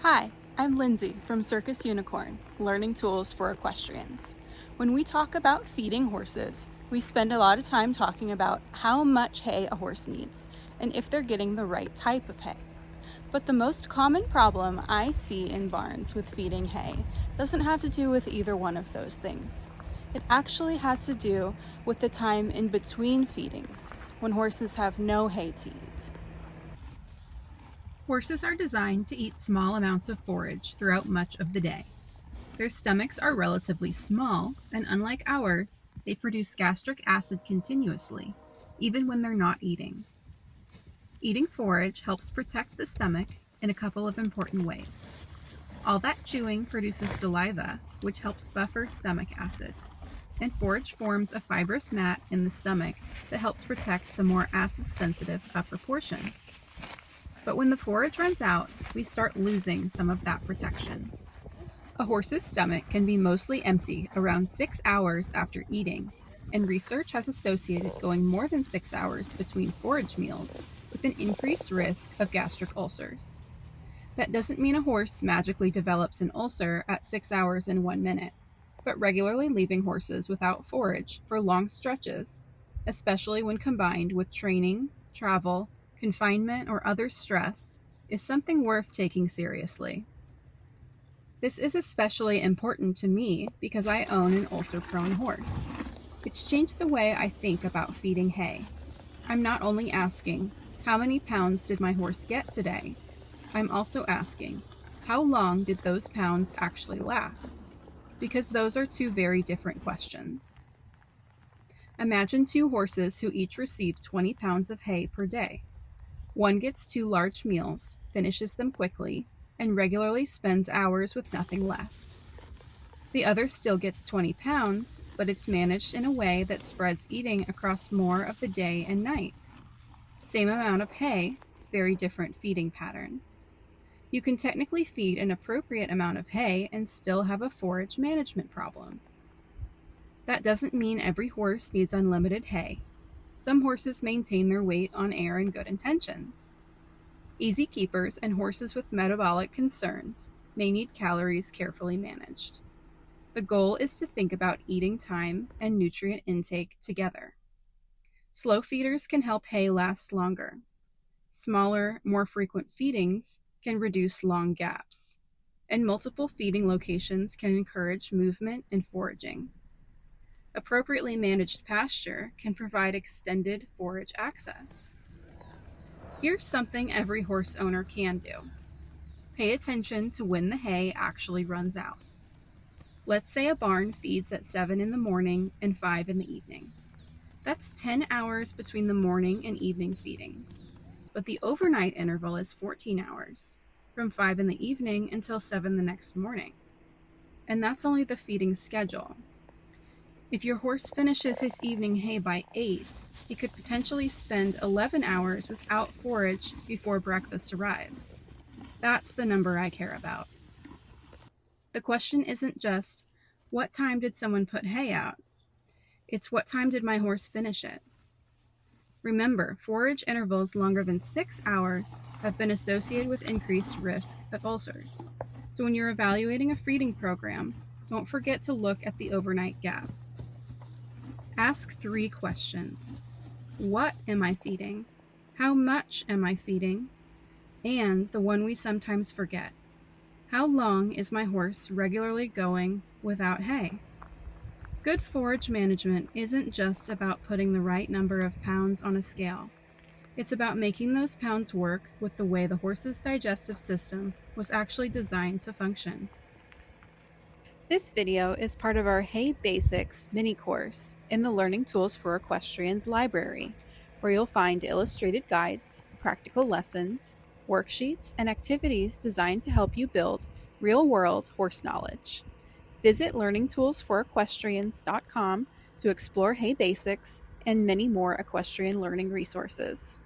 Hi, I'm Lindsay from Circus Unicorn, Learning Tools for Equestrians. When we talk about feeding horses, we spend a lot of time talking about how much hay a horse needs and if they're getting the right type of hay. But the most common problem I see in barns with feeding hay doesn't have to do with either one of those things. It actually has to do with the time in between feedings, when horses have no hay to eat. Horses are designed to eat small amounts of forage throughout much of the day. Their stomachs are relatively small, and unlike ours, they produce gastric acid continuously, even when they're not eating. Eating forage helps protect the stomach in a couple of important ways. All that chewing produces saliva, which helps buffer stomach acid, and forage forms a fibrous mat in the stomach that helps protect the more acid-sensitive upper portion. But when the forage runs out, we start losing some of that protection. A horse's stomach can be mostly empty around 6 hours after eating, and research has associated going more than 6 hours between forage meals with an increased risk of gastric ulcers. That doesn't mean a horse magically develops an ulcer at 6 hours and 1 minute, but regularly leaving horses without forage for long stretches, especially when combined with training, travel, confinement, or other stress, is something worth taking seriously. This is especially important to me because I own an ulcer-prone horse. It's changed the way I think about feeding hay. I'm not only asking, how many pounds did my horse get today? I'm also asking, how long did those pounds actually last? Because those are two very different questions. Imagine two horses who each receive 20 pounds of hay per day. One gets 2 large meals, finishes them quickly, and regularly spends hours with nothing left. The other still gets 20 pounds, but it's managed in a way that spreads eating across more of the day and night. Same amount of hay, very different feeding pattern. You can technically feed an appropriate amount of hay and still have a forage management problem. That doesn't mean every horse needs unlimited hay. Some horses maintain their weight on air and good intentions. Easy keepers and horses with metabolic concerns may need calories carefully managed. The goal is to think about eating time and nutrient intake together. Slow feeders can help hay last longer. Smaller, more frequent feedings can reduce long gaps, and multiple feeding locations can encourage movement and foraging. Appropriately managed pasture can provide extended forage access. Here's something every horse owner can do. Pay attention to when the hay actually runs out. Let's say a barn feeds at 7 in the morning and 5 in the evening. That's 10 hours between the morning and evening feedings. But the overnight interval is 14 hours, from 5 in the evening until 7 the next morning. And that's only the feeding schedule. If your horse finishes his evening hay by 8, he could potentially spend 11 hours without forage before breakfast arrives. That's the number I care about. The question isn't just, what time did someone put hay out? It's what time did my horse finish it? Remember, forage intervals longer than 6 hours have been associated with increased risk of ulcers. So when you're evaluating a feeding program, don't forget to look at the overnight gap. Ask 3 questions. What am I feeding? How much am I feeding? And the one we sometimes forget. How long is my horse regularly going without hay? Good forage management isn't just about putting the right number of pounds on a scale. It's about making those pounds work with the way the horse's digestive system was actually designed to function. This video is part of our Hay Basics mini course in the Learning Tools for Equestrians library, where you'll find illustrated guides, practical lessons, worksheets, and activities designed to help you build real-world horse knowledge. Visit learningtoolsforequestrians.com to explore Hay Basics and many more equestrian learning resources.